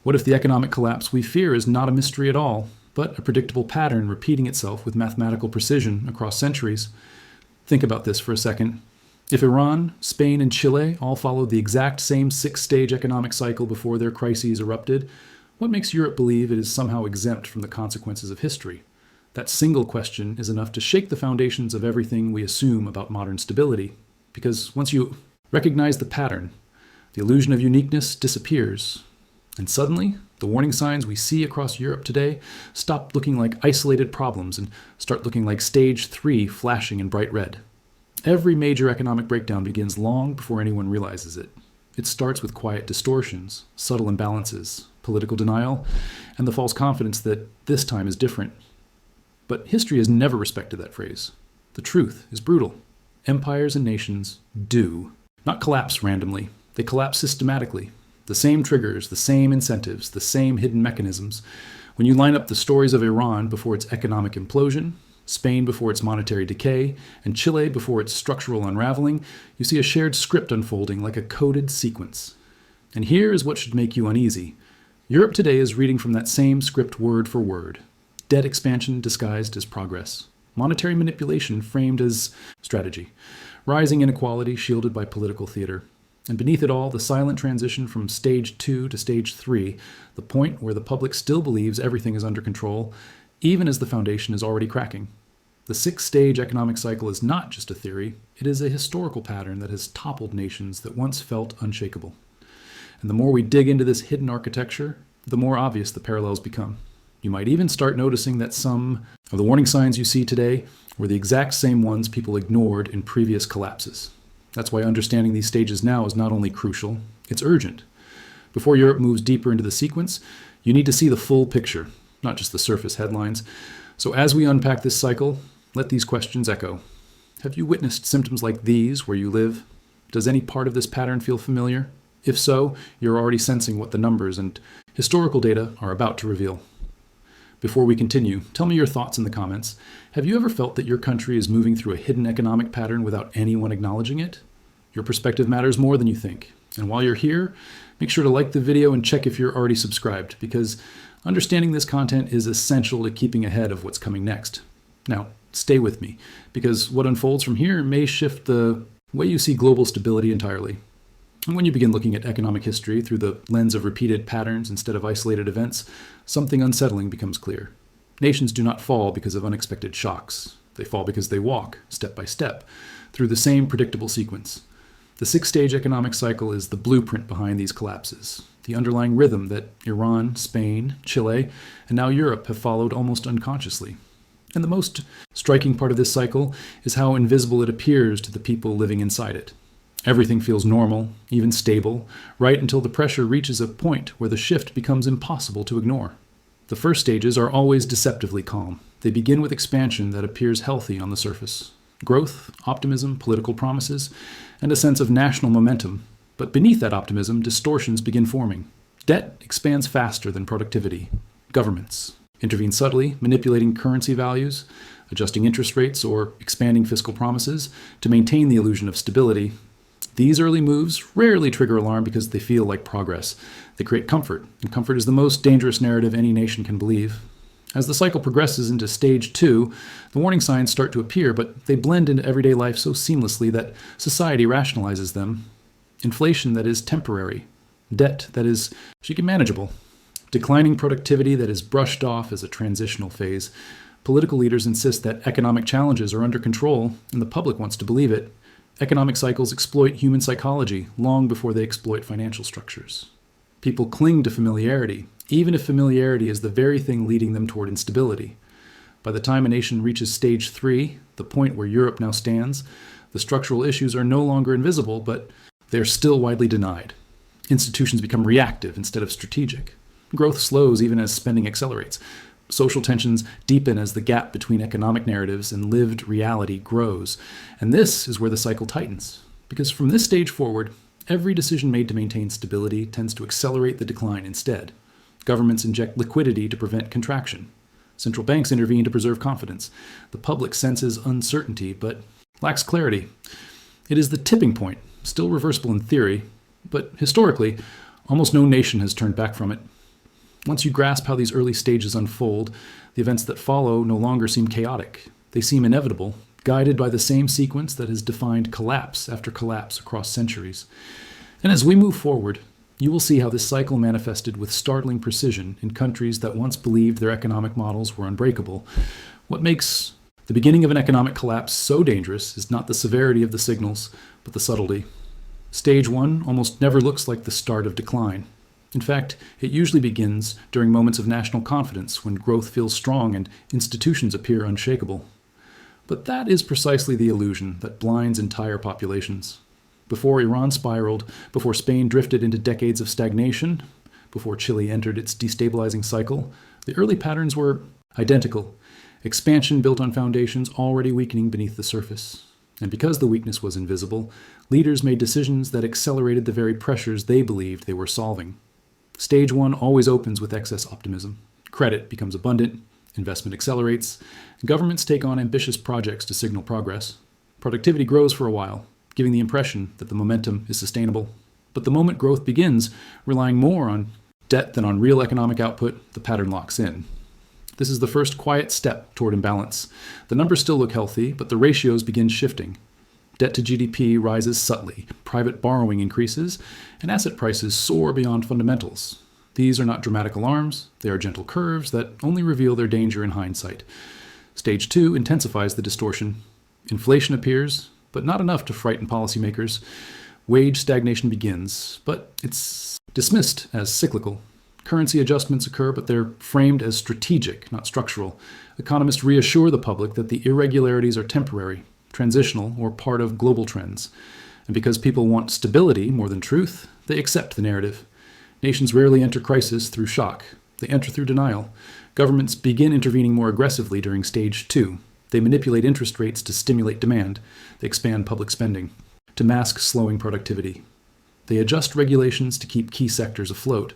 What if the economic collapse we fear is not a mystery at all, but a predictable pattern repeating itself with mathematical precision across centuries? Think about this for a second. If Iran, Spain, and Chile all followed the exact same six-stage economic cycle before their crises erupted, what makes Europe believe it is somehow exempt from the consequences of history? That single question is enough to shake the foundations of everything we assume about modern stability. Because once you recognize the pattern, the illusion of uniqueness disappears. And suddenly, the warning signs we see across Europe today stop looking like isolated problems and start looking like stage 3 flashing in bright red. Every major economic breakdown begins long before anyone realizes it. It starts with quiet distortions, subtle imbalances, political denial, and the false confidence that this time is different. But history has never respected that phrase. The truth is brutal. Empires and nations do not collapse randomly. They collapse systematically. The same triggers, the same incentives, the same hidden mechanisms. When you line up the stories of Iran before its economic implosion, Spain before its monetary decay, and Chile before its structural unraveling, you see a shared script unfolding like a coded sequence. And here is what should make you uneasy. Europe today is reading from that same script word for word. Debt expansion disguised as progress. Monetary manipulation framed as strategy. Rising inequality shielded by political theater. And beneath it all, the silent transition from stage 2 to stage 3, the point where the public still believes everything is under control, even as the foundation is already cracking. The six-stage economic cycle is not just a theory, it is a historical pattern that has toppled nations that once felt unshakable. And the more we dig into this hidden architecture, the more obvious the parallels become. You might even start noticing that some of the warning signs you see today were the exact same ones people ignored in previous collapses. That's why understanding these stages now is not only crucial, it's urgent. Before Europe moves deeper into the sequence, you need to see the full picture, not just the surface headlines. So as we unpack this cycle, let these questions echo. Have you witnessed symptoms like these where you live? Does any part of this pattern feel familiar? If so, you're already sensing what the numbers and historical data are about to reveal. Before we continue, tell me your thoughts in the comments. Have you ever felt that your country is moving through a hidden economic pattern without anyone acknowledging it? Your perspective matters more than you think. And while you're here, make sure to like the video and check if you're already subscribed, because understanding this content is essential to keeping ahead of what's coming next. Now, stay with me, because what unfolds from here may shift the way you see global stability entirely. And when you begin looking at economic history through the lens of repeated patterns instead of isolated events, something unsettling becomes clear. Nations do not fall because of unexpected shocks. They fall because they walk, step by step, through the same predictable sequence. The six-stage economic cycle is the blueprint behind these collapses, the underlying rhythm that Iran, Spain, Chile, and now Europe have followed almost unconsciously. And the most striking part of this cycle is how invisible it appears to the people living inside it. Everything feels normal, even stable, right until the pressure reaches a point where the shift becomes impossible to ignore. The first stages are always deceptively calm. They begin with expansion that appears healthy on the surface. Growth, optimism, political promises, and a sense of national momentum. But beneath that optimism, distortions begin forming. Debt expands faster than productivity. Governments intervene subtly, manipulating currency values, adjusting interest rates, or expanding fiscal promises to maintain the illusion of stability. These early moves rarely trigger alarm because they feel like progress. They create comfort, and comfort is the most dangerous narrative any nation can believe. As the cycle progresses into stage 2, the warning signs start to appear, but they blend into everyday life so seamlessly that society rationalizes them. Inflation that is temporary, debt that is manageable, declining productivity that is brushed off as a transitional phase. Political leaders insist that economic challenges are under control, and the public wants to believe it. Economic cycles exploit human psychology long before they exploit financial structures. People cling to familiarity, even if familiarity is the very thing leading them toward instability. By the time a nation reaches stage 3, the point where Europe now stands, the structural issues are no longer invisible, but they are still widely denied. Institutions become reactive instead of strategic. Growth slows even as spending accelerates. Social tensions deepen as the gap between economic narratives and lived reality grows. And this is where the cycle tightens. Because from this stage forward, every decision made to maintain stability tends to accelerate the decline instead. Governments inject liquidity to prevent contraction. Central banks intervene to preserve confidence. The public senses uncertainty, but lacks clarity. It is the tipping point, still reversible in theory, but historically, almost no nation has turned back from it. Once you grasp how these early stages unfold, the events that follow no longer seem chaotic. They seem inevitable, guided by the same sequence that has defined collapse after collapse across centuries. And as we move forward, you will see how this cycle manifested with startling precision in countries that once believed their economic models were unbreakable. What makes the beginning of an economic collapse so dangerous is not the severity of the signals, but the subtlety. Stage 1 almost never looks like the start of decline. In fact, it usually begins during moments of national confidence when growth feels strong and institutions appear unshakable. But that is precisely the illusion that blinds entire populations. Before Iran spiraled, before Spain drifted into decades of stagnation, before Chile entered its destabilizing cycle, the early patterns were identical. Expansion built on foundations already weakening beneath the surface. And because the weakness was invisible, leaders made decisions that accelerated the very pressures they believed they were solving. Stage 1 always opens with excess optimism. Credit becomes abundant, investment accelerates, and governments take on ambitious projects to signal progress. Productivity grows for a while, giving the impression that the momentum is sustainable. But the moment growth begins, relying more on debt than on real economic output, the pattern locks in. This is the first quiet step toward imbalance. The numbers still look healthy, but the ratios begin shifting. Debt to GDP rises subtly, private borrowing increases, and asset prices soar beyond fundamentals. These are not dramatic alarms, they are gentle curves that only reveal their danger in hindsight. Stage 2 intensifies the distortion. Inflation appears, but not enough to frighten policymakers. Wage stagnation begins, but it's dismissed as cyclical. Currency adjustments occur, but they're framed as strategic, not structural. Economists reassure the public that the irregularities are temporary, transitional, or part of global trends. And because people want stability more than truth, they accept the narrative. Nations rarely enter crisis through shock. They enter through denial. Governments begin intervening more aggressively during stage 2. They manipulate interest rates to stimulate demand. They expand public spending to mask slowing productivity. They adjust regulations to keep key sectors afloat.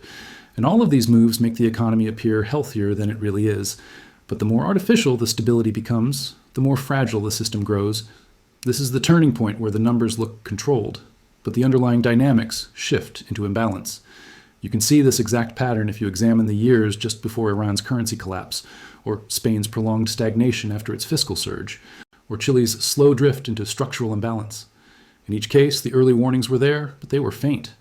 And all of these moves make the economy appear healthier than it really is. But the more artificial the stability becomes, the more fragile the system grows. This is the turning point where the numbers look controlled, but the underlying dynamics shift into imbalance. You can see this exact pattern if you examine the years just before Iran's currency collapse, or Spain's prolonged stagnation after its fiscal surge, or Chile's slow drift into structural imbalance. In each case, the early warnings were there, but they were faint.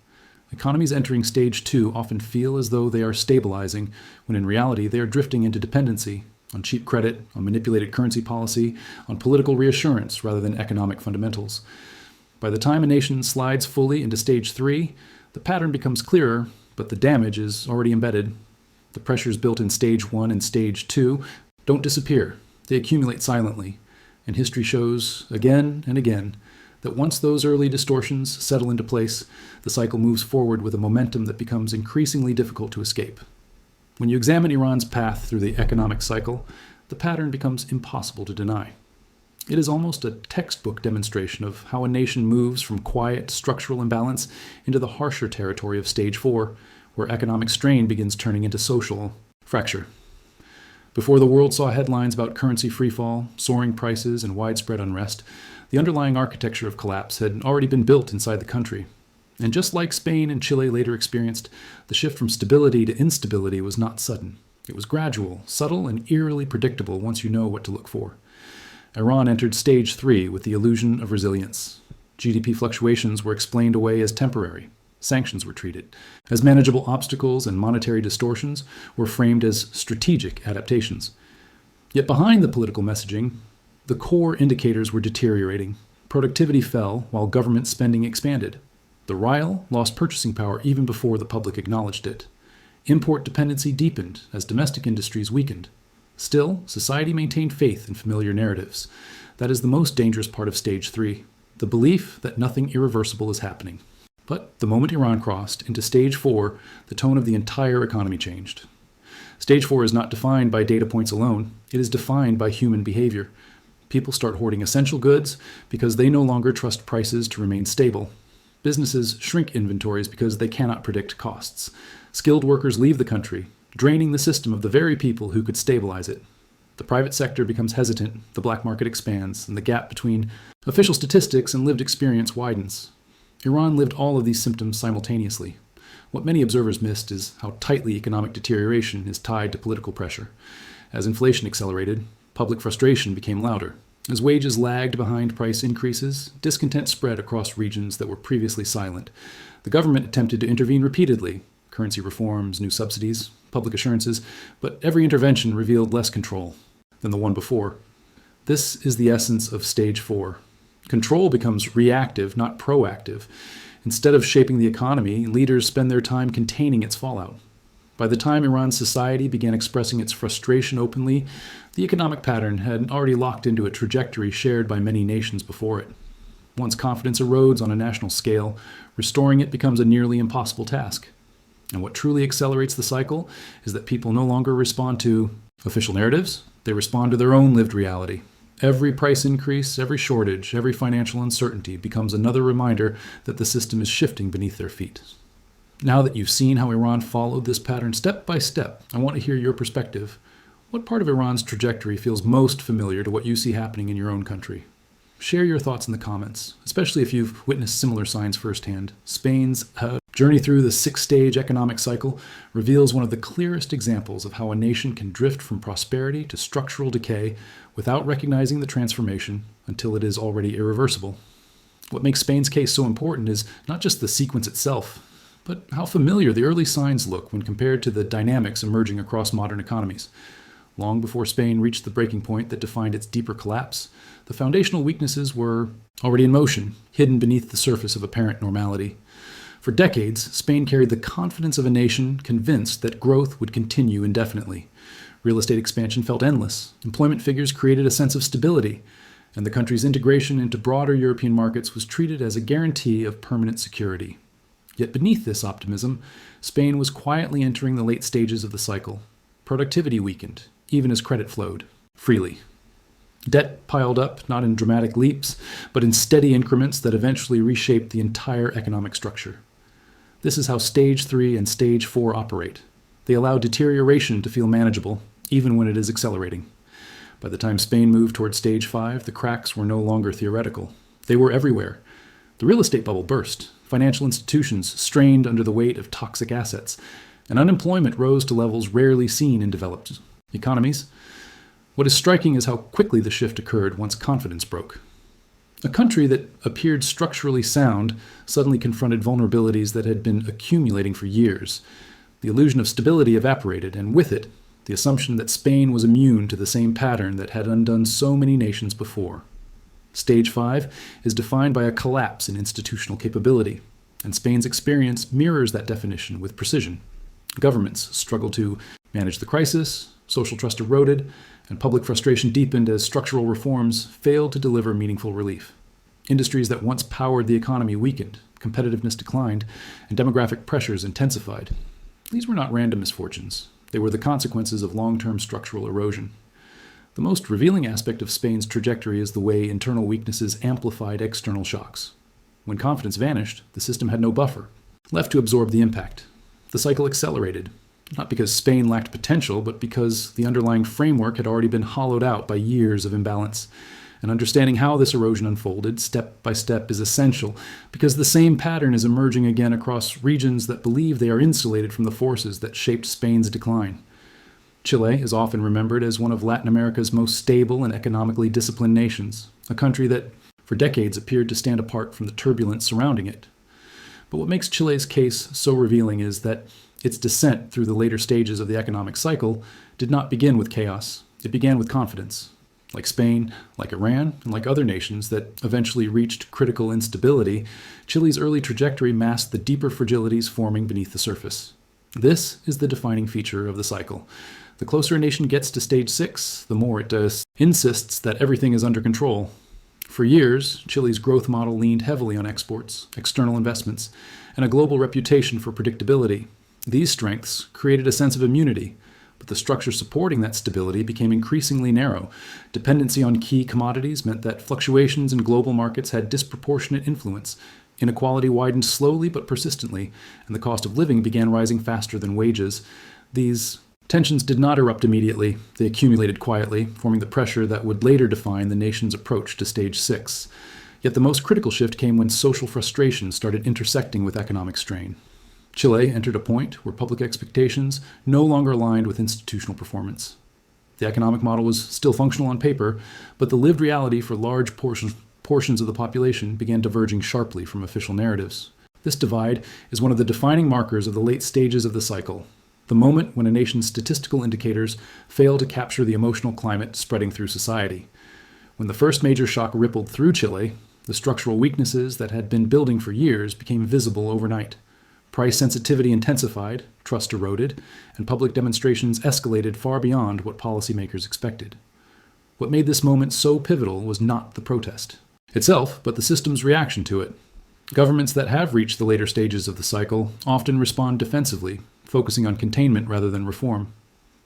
Economies entering stage 2 often feel as though they are stabilizing, when in reality they are drifting into dependency, on cheap credit, on manipulated currency policy, on political reassurance rather than economic fundamentals. By the time a nation slides fully into stage 3, the pattern becomes clearer, but the damage is already embedded. The pressures built in stage 1 and stage 2 don't disappear. They accumulate silently. And history shows again and again that once those early distortions settle into place, the cycle moves forward with a momentum that becomes increasingly difficult to escape. When you examine Iran's path through the economic cycle, the pattern becomes impossible to deny. It is almost a textbook demonstration of how a nation moves from quiet structural imbalance into the harsher territory of stage 4, where economic strain begins turning into social fracture. Before the world saw headlines about currency freefall, soaring prices, and widespread unrest, the underlying architecture of collapse had already been built inside the country. And just like Spain and Chile later experienced, the shift from stability to instability was not sudden. It was gradual, subtle, and eerily predictable once you know what to look for. Iran entered stage 3 with the illusion of resilience. GDP fluctuations were explained away as temporary. Sanctions were treated as manageable obstacles, and monetary distortions were framed as strategic adaptations. Yet behind the political messaging, the core indicators were deteriorating. Productivity fell while government spending expanded. The rial lost purchasing power even before the public acknowledged it. Import dependency deepened as domestic industries weakened. Still, society maintained faith in familiar narratives. That is the most dangerous part of stage 3, the belief that nothing irreversible is happening. But the moment Iran crossed into stage 4, the tone of the entire economy changed. Stage 4 is not defined by data points alone. It is defined by human behavior. People start hoarding essential goods because they no longer trust prices to remain stable. Businesses shrink inventories because they cannot predict costs. Skilled workers leave the country, draining the system of the very people who could stabilize it. The private sector becomes hesitant, the black market expands, and the gap between official statistics and lived experience widens. Iran lived all of these symptoms simultaneously. What many observers missed is how tightly economic deterioration is tied to political pressure. As inflation accelerated, public frustration became louder. As wages lagged behind price increases, discontent spread across regions that were previously silent. The government attempted to intervene repeatedly: currency reforms, new subsidies, public assurances, but every intervention revealed less control than the one before. This is the essence of stage 4. Control becomes reactive, not proactive. Instead of shaping the economy, leaders spend their time containing its fallout. By the time Iran's society began expressing its frustration openly, the economic pattern had already locked into a trajectory shared by many nations before it. Once confidence erodes on a national scale, restoring it becomes a nearly impossible task. And what truly accelerates the cycle is that people no longer respond to official narratives, they respond to their own lived reality. Every price increase, every shortage, every financial uncertainty becomes another reminder that the system is shifting beneath their feet. Now that you've seen how Iran followed this pattern step by step, I want to hear your perspective. What part of Iran's trajectory feels most familiar to what you see happening in your own country? Share your thoughts in the comments, especially if you've witnessed similar signs firsthand. Spain's journey through the 6-stage economic cycle reveals one of the clearest examples of how a nation can drift from prosperity to structural decay without recognizing the transformation until it is already irreversible. What makes Spain's case so important is not just the sequence itself, but how familiar the early signs look when compared to the dynamics emerging across modern economies. Long before Spain reached the breaking point that defined its deeper collapse, the foundational weaknesses were already in motion, hidden beneath the surface of apparent normality. For decades, Spain carried the confidence of a nation convinced that growth would continue indefinitely. Real estate expansion felt endless, employment figures created a sense of stability, and the country's integration into broader European markets was treated as a guarantee of permanent security. Yet beneath this optimism, Spain was quietly entering the late stages of the cycle. Productivity weakened, even as credit flowed freely. Debt piled up, not in dramatic leaps, but in steady increments that eventually reshaped the entire economic structure. This is how Stage 3 and Stage 4 operate. They allow deterioration to feel manageable, even when it is accelerating. By the time Spain moved toward Stage 5, the cracks were no longer theoretical. They were everywhere. The real estate bubble burst. Financial institutions strained under the weight of toxic assets, and unemployment rose to levels rarely seen in developed economies. What is striking is how quickly the shift occurred once confidence broke. A country that appeared structurally sound suddenly confronted vulnerabilities that had been accumulating for years. The illusion of stability evaporated, and with it, the assumption that Spain was immune to the same pattern that had undone so many nations before. Stage 5 is defined by a collapse in institutional capability, and Spain's experience mirrors that definition with precision. Governments struggled to manage the crisis, social trust eroded, and public frustration deepened as structural reforms failed to deliver meaningful relief. Industries that once powered the economy weakened, competitiveness declined, and demographic pressures intensified. These were not random misfortunes. They were the consequences of long-term structural erosion. The most revealing aspect of Spain's trajectory is the way internal weaknesses amplified external shocks. When confidence vanished, the system had no buffer, left to absorb the impact. The cycle accelerated, not because Spain lacked potential, but because the underlying framework had already been hollowed out by years of imbalance. And understanding how this erosion unfolded, step by step, is essential, because the same pattern is emerging again across regions that believe they are insulated from the forces that shaped Spain's decline. Chile is often remembered as one of Latin America's most stable and economically disciplined nations, a country that for decades appeared to stand apart from the turbulence surrounding it. But what makes Chile's case so revealing is that its descent through the later stages of the economic cycle did not begin with chaos. It began with confidence. Like Spain, like Iran, and like other nations that eventually reached critical instability, Chile's early trajectory masked the deeper fragilities forming beneath the surface. This is the defining feature of the cycle. The closer a nation gets to Stage 6, the more it insists that everything is under control. For years, Chile's growth model leaned heavily on exports, external investments, and a global reputation for predictability. These strengths created a sense of immunity, but the structure supporting that stability became increasingly narrow. Dependency on key commodities meant that fluctuations in global markets had disproportionate influence. Inequality widened slowly but persistently, and the cost of living began rising faster than wages. These tensions did not erupt immediately. They accumulated quietly, forming the pressure that would later define the nation's approach to Stage 6. Yet the most critical shift came when social frustration started intersecting with economic strain. Chile entered a point where public expectations no longer aligned with institutional performance. The economic model was still functional on paper, but the lived reality for large portions of the population began diverging sharply from official narratives. This divide is one of the defining markers of the late stages of the cycle, the moment when a nation's statistical indicators fail to capture the emotional climate spreading through society. When the first major shock rippled through Chile, the structural weaknesses that had been building for years became visible overnight. Price sensitivity intensified, trust eroded, and public demonstrations escalated far beyond what policymakers expected. What made this moment so pivotal was not the protest itself, but the system's reaction to it. Governments that have reached the later stages of the cycle often respond defensively, focusing on containment rather than reform.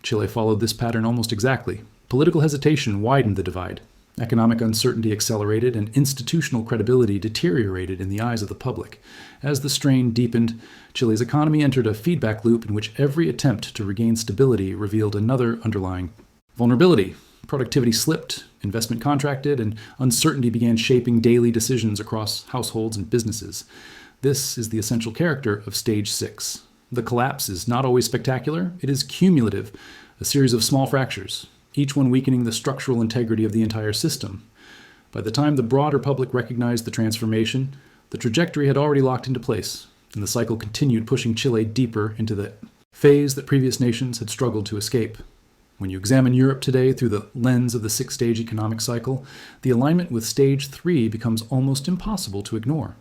Chile followed this pattern almost exactly. Political hesitation widened the divide. Economic uncertainty accelerated, and institutional credibility deteriorated in the eyes of the public. As the strain deepened, Chile's economy entered a feedback loop in which every attempt to regain stability revealed another underlying vulnerability. Productivity slipped, investment contracted, and uncertainty began shaping daily decisions across households and businesses. This is the essential character of Stage 6. The collapse is not always spectacular, it is cumulative, a series of small fractures, each one weakening the structural integrity of the entire system. By the time the broader public recognized the transformation, the trajectory had already locked into place, and the cycle continued pushing Chile deeper into the phase that previous nations had struggled to escape. When you examine Europe today through the lens of the six-stage economic cycle, the alignment with Stage 3 becomes almost impossible to ignore.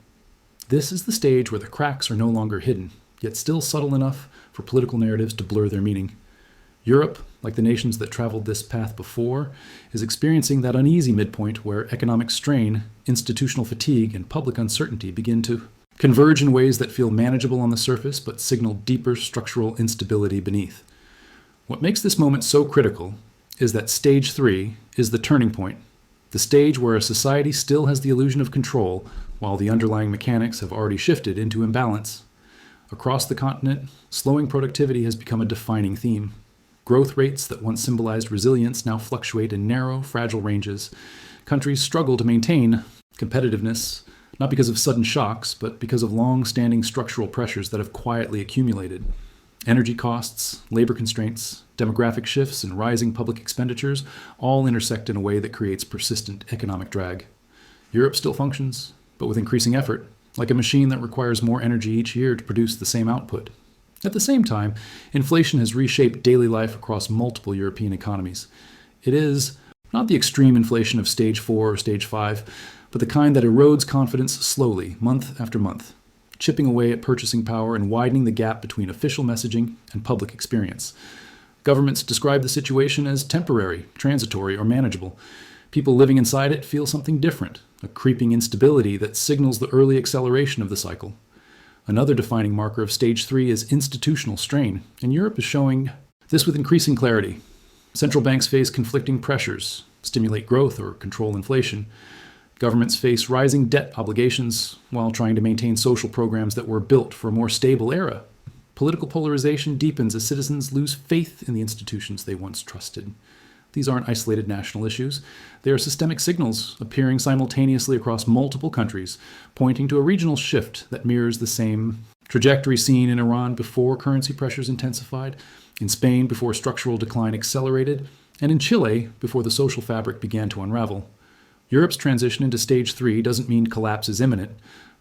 This is the stage where the cracks are no longer hidden, yet still subtle enough for political narratives to blur their meaning. Europe, like the nations that traveled this path before, is experiencing that uneasy midpoint where economic strain, institutional fatigue, and public uncertainty begin to converge in ways that feel manageable on the surface but signal deeper structural instability beneath. What makes this moment so critical is that Stage 3 is the turning point, the stage where a society still has the illusion of control while the underlying mechanics have already shifted into imbalance. Across the continent, slowing productivity has become a defining theme. Growth rates that once symbolized resilience now fluctuate in narrow, fragile ranges. Countries struggle to maintain competitiveness, not because of sudden shocks, but because of long-standing structural pressures that have quietly accumulated. Energy costs, labor constraints, demographic shifts, and rising public expenditures all intersect in a way that creates persistent economic drag. Europe still functions, but with increasing effort, like a machine that requires more energy each year to produce the same output. At the same time, inflation has reshaped daily life across multiple European economies. It is not the extreme inflation of Stage 4 or Stage 5, but the kind that erodes confidence slowly, month after month, chipping away at purchasing power and widening the gap between official messaging and public experience. Governments describe the situation as temporary, transitory, or manageable. People living inside it feel something different, a creeping instability that signals the early acceleration of the cycle. Another defining marker of Stage 3 is institutional strain, and Europe is showing this with increasing clarity. Central banks face conflicting pressures, stimulate growth or control inflation. Governments face rising debt obligations while trying to maintain social programs that were built for a more stable era. Political polarization deepens as citizens lose faith in the institutions they once trusted. These aren't isolated national issues. They are systemic signals appearing simultaneously across multiple countries, pointing to a regional shift that mirrors the same trajectory seen in Iran before currency pressures intensified, in Spain before structural decline accelerated, and in Chile before the social fabric began to unravel. Europe's transition into Stage 3 doesn't mean collapse is imminent,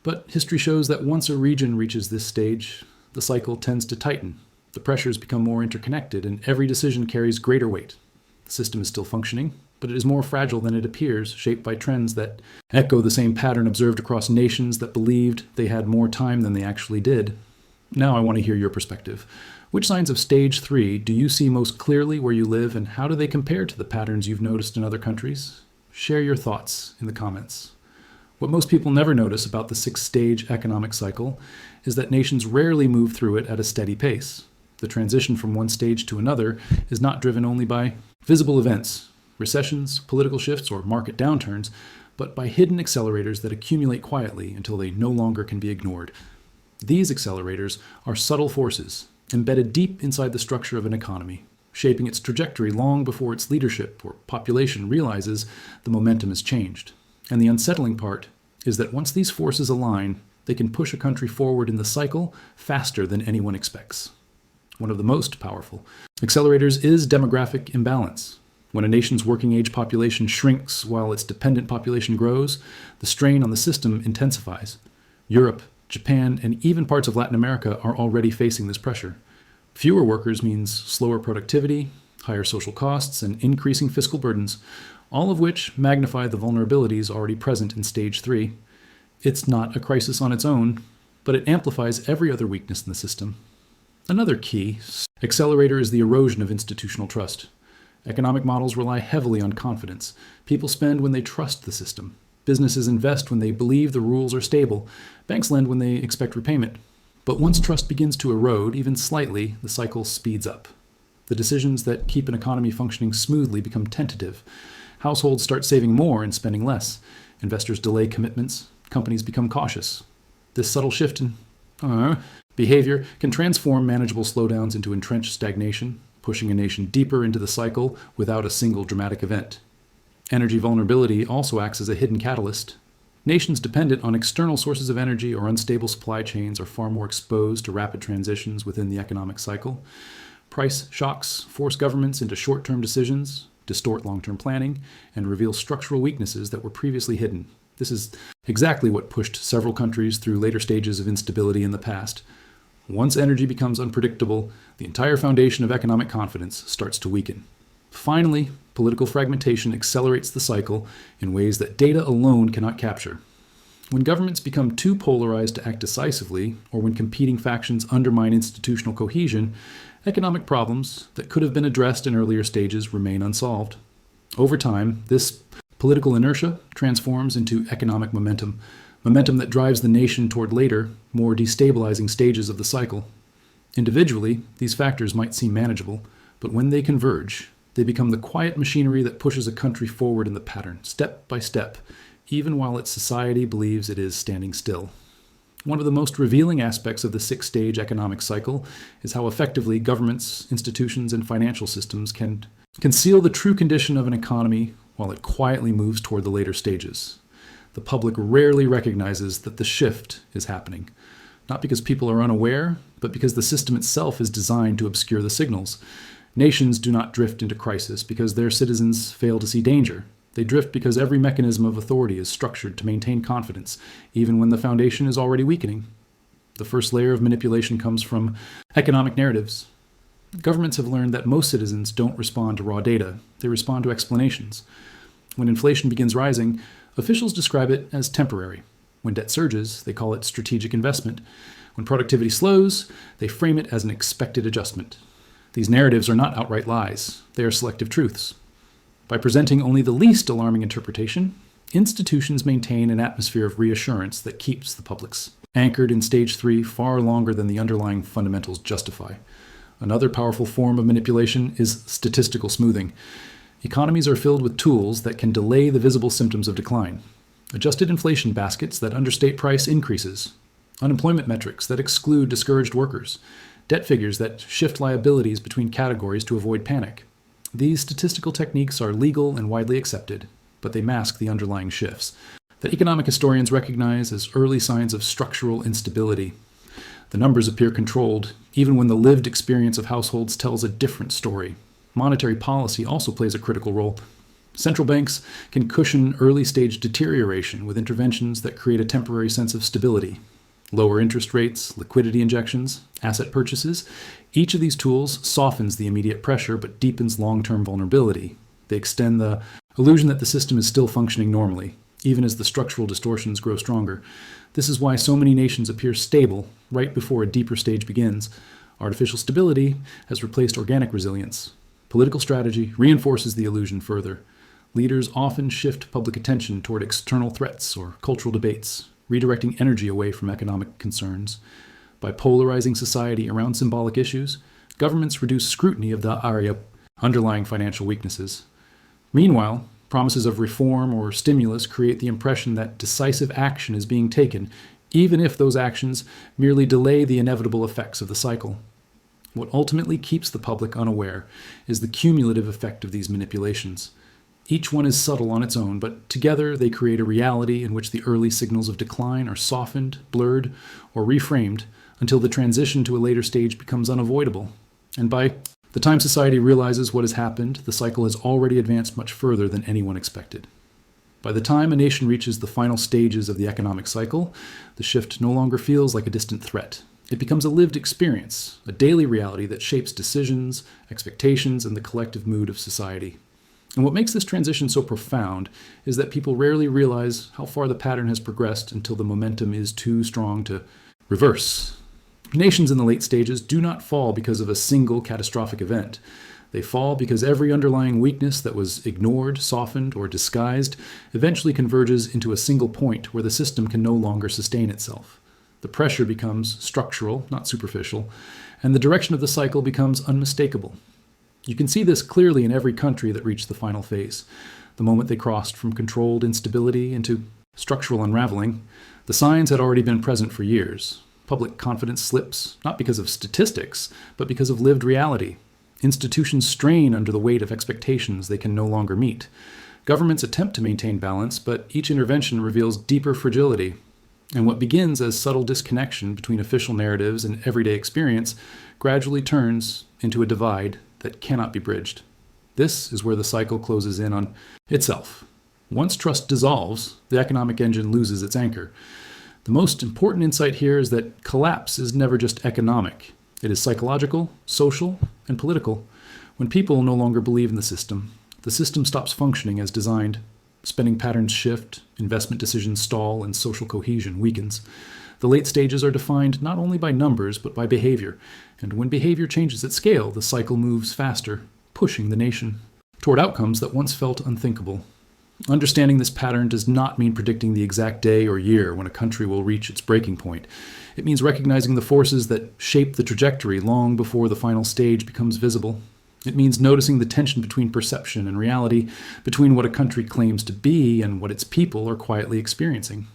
but history shows that once a region reaches this stage, the cycle tends to tighten. The pressures become more interconnected, and every decision carries greater weight. The system is still functioning, but it is more fragile than it appears, shaped by trends that echo the same pattern observed across nations that believed they had more time than they actually did. Now I want to hear your perspective. Which signs of Stage 3 do you see most clearly where you live, and how do they compare to the patterns you've noticed in other countries? Share your thoughts in the comments. What most people never notice about the six-stage economic cycle is that nations rarely move through it at a steady pace. The transition from one stage to another is not driven only by visible events, recessions, political shifts, or market downturns, but by hidden accelerators that accumulate quietly until they no longer can be ignored. These accelerators are subtle forces embedded deep inside the structure of an economy, shaping its trajectory long before its leadership or population realizes the momentum has changed. And the unsettling part is that once these forces align, they can push a country forward in the cycle faster than anyone expects. One of the most powerful accelerators is demographic imbalance. When a nation's working age population shrinks while its dependent population grows, the strain on the system intensifies. Europe, Japan, and even parts of Latin America are already facing this pressure. Fewer workers means slower productivity, higher social costs, and increasing fiscal burdens, all of which magnify the vulnerabilities already present in Stage 3. It's not a crisis on its own, but it amplifies every other weakness in the system. Another key accelerator is the erosion of institutional trust. Economic models rely heavily on confidence. People spend when they trust the system. Businesses invest when they believe the rules are stable. Banks lend when they expect repayment. But once trust begins to erode, even slightly, the cycle speeds up. The decisions that keep an economy functioning smoothly become tentative. Households start saving more and spending less. Investors delay commitments. Companies become cautious. This subtle shift in behavior can transform manageable slowdowns into entrenched stagnation, pushing a nation deeper into the cycle without a single dramatic event. Energy vulnerability also acts as a hidden catalyst. Nations dependent on external sources of energy or unstable supply chains are far more exposed to rapid transitions within the economic cycle. Price shocks force governments into short-term decisions, distort long-term planning, and reveal structural weaknesses that were previously hidden. This is exactly what pushed several countries through later stages of instability in the past. Once energy becomes unpredictable, the entire foundation of economic confidence starts to weaken. Finally, political fragmentation accelerates the cycle in ways that data alone cannot capture. When governments become too polarized to act decisively, or when competing factions undermine institutional cohesion, economic problems that could have been addressed in earlier stages remain unsolved. Over time, this political inertia transforms into economic momentum that drives the nation toward later, more destabilizing stages of the cycle. Individually, these factors might seem manageable, but when they converge, they become the quiet machinery that pushes a country forward in the pattern, step by step, even while its society believes it is standing still. One of the most revealing aspects of the six-stage economic cycle is how effectively governments, institutions, and financial systems can conceal the true condition of an economy while it quietly moves toward the later stages. The public rarely recognizes that the shift is happening, not because people are unaware, but because the system itself is designed to obscure the signals. Nations do not drift into crisis because their citizens fail to see danger. They drift because every mechanism of authority is structured to maintain confidence, even when the foundation is already weakening. The first layer of manipulation comes from economic narratives. Governments have learned that most citizens don't respond to raw data. They respond to explanations. When inflation begins rising, officials describe it as temporary. When debt surges, they call it strategic investment. When productivity slows, they frame it as an expected adjustment. These narratives are not outright lies. They are selective truths. By presenting only the least alarming interpretation, institutions maintain an atmosphere of reassurance that keeps the public's anchored in Stage 3 far longer than the underlying fundamentals justify. Another powerful form of manipulation is statistical smoothing. Economies are filled with tools that can delay the visible symptoms of decline. Adjusted inflation baskets that understate price increases, unemployment metrics that exclude discouraged workers, debt figures that shift liabilities between categories to avoid panic. These statistical techniques are legal and widely accepted, but they mask the underlying shifts that economic historians recognize as early signs of structural instability. The numbers appear controlled, even when the lived experience of households tells a different story. Monetary policy also plays a critical role. Central banks can cushion early-stage deterioration with interventions that create a temporary sense of stability. Lower interest rates, liquidity injections, asset purchases. Each of these tools softens the immediate pressure but deepens long-term vulnerability. They extend the illusion that the system is still functioning normally, even as the structural distortions grow stronger. This is why so many nations appear stable right before a deeper stage begins. Artificial stability has replaced organic resilience. Political strategy reinforces the illusion further. Leaders often shift public attention toward external threats or cultural debates, redirecting energy away from economic concerns. By polarizing society around symbolic issues, governments reduce scrutiny of the underlying financial weaknesses. Meanwhile, promises of reform or stimulus create the impression that decisive action is being taken, even if those actions merely delay the inevitable effects of the cycle. What ultimately keeps the public unaware is the cumulative effect of these manipulations. Each one is subtle on its own, but together they create a reality in which the early signals of decline are softened, blurred, or reframed until the transition to a later stage becomes unavoidable. And by the time society realizes what has happened, the cycle has already advanced much further than anyone expected. By the time a nation reaches the final stages of the economic cycle, the shift no longer feels like a distant threat. It becomes a lived experience, a daily reality that shapes decisions, expectations, and the collective mood of society. And what makes this transition so profound is that people rarely realize how far the pattern has progressed until the momentum is too strong to reverse. Nations in the late stages do not fall because of a single catastrophic event. They fall because every underlying weakness that was ignored, softened, or disguised eventually converges into a single point where the system can no longer sustain itself. The pressure becomes structural, not superficial, and the direction of the cycle becomes unmistakable. You can see this clearly in every country that reached the final phase. The moment they crossed from controlled instability into structural unraveling, the signs had already been present for years. Public confidence slips, not because of statistics, but because of lived reality. Institutions strain under the weight of expectations they can no longer meet. Governments attempt to maintain balance, but each intervention reveals deeper fragility. And what begins as subtle disconnection between official narratives and everyday experience gradually turns into a divide that cannot be bridged. This is where the cycle closes in on itself. Once trust dissolves, the economic engine loses its anchor. The most important insight here is that collapse is never just economic. It is psychological, social, and political. When people no longer believe in the system stops functioning as designed. Spending patterns shift, investment decisions stall, and social cohesion weakens. The late stages are defined not only by numbers, but by behavior. And when behavior changes at scale, the cycle moves faster, pushing the nation toward outcomes that once felt unthinkable. Understanding this pattern does not mean predicting the exact day or year when a country will reach its breaking point. It means recognizing the forces that shape the trajectory long before the final stage becomes visible. It means noticing the tension between perception and reality, between what a country claims to be and what its people are quietly experiencing.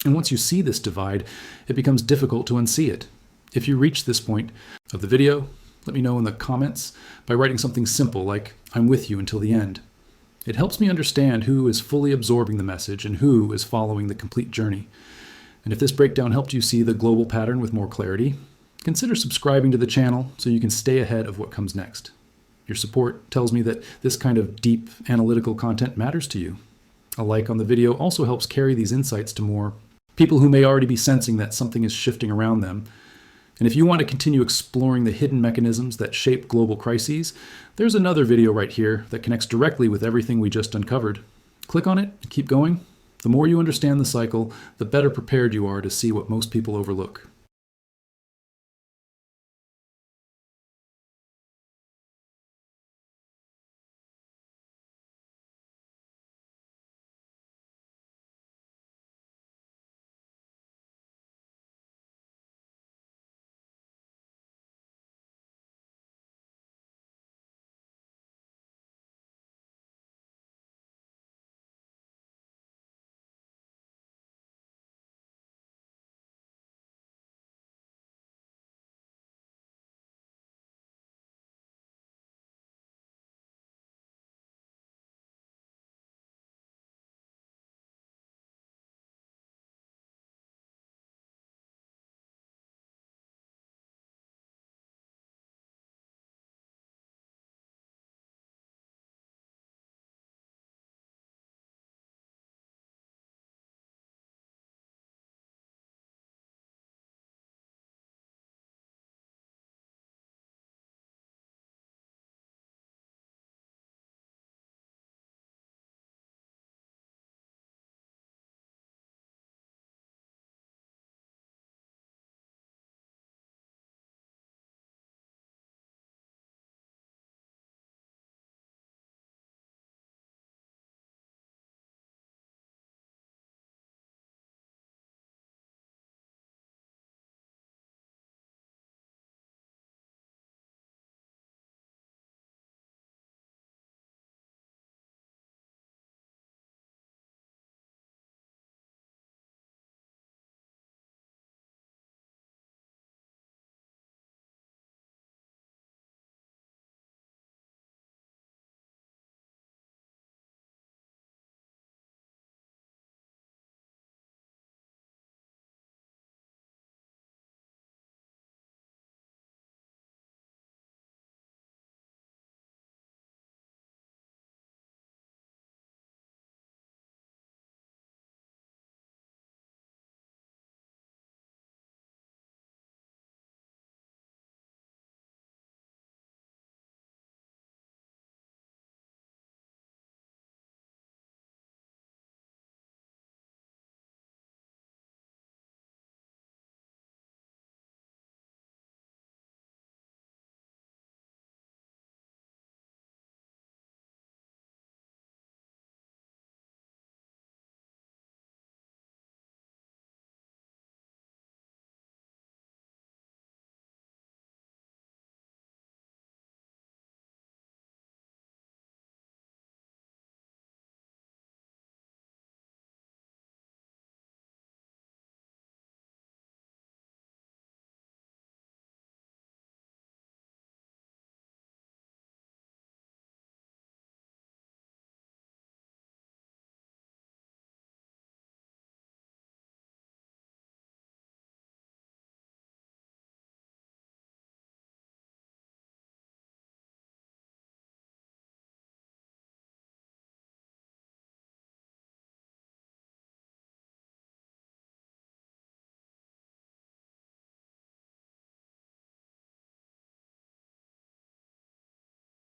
And once you see this divide, it becomes difficult to unsee it. If you reach this point of the video, let me know in the comments by writing something simple like, "I'm with you until the end." It helps me understand who is fully absorbing the message and who is following the complete journey. And if this breakdown helped you see the global pattern with more clarity, consider subscribing to the channel so you can stay ahead of what comes next. Your support tells me that this kind of deep analytical content matters to you. A like on the video also helps carry these insights to more people who may already be sensing that something is shifting around them. And if you want to continue exploring the hidden mechanisms that shape global crises, there's another video right here that connects directly with everything we just uncovered. Click on it and keep going. The more you understand the cycle, the better prepared you are to see what most people overlook.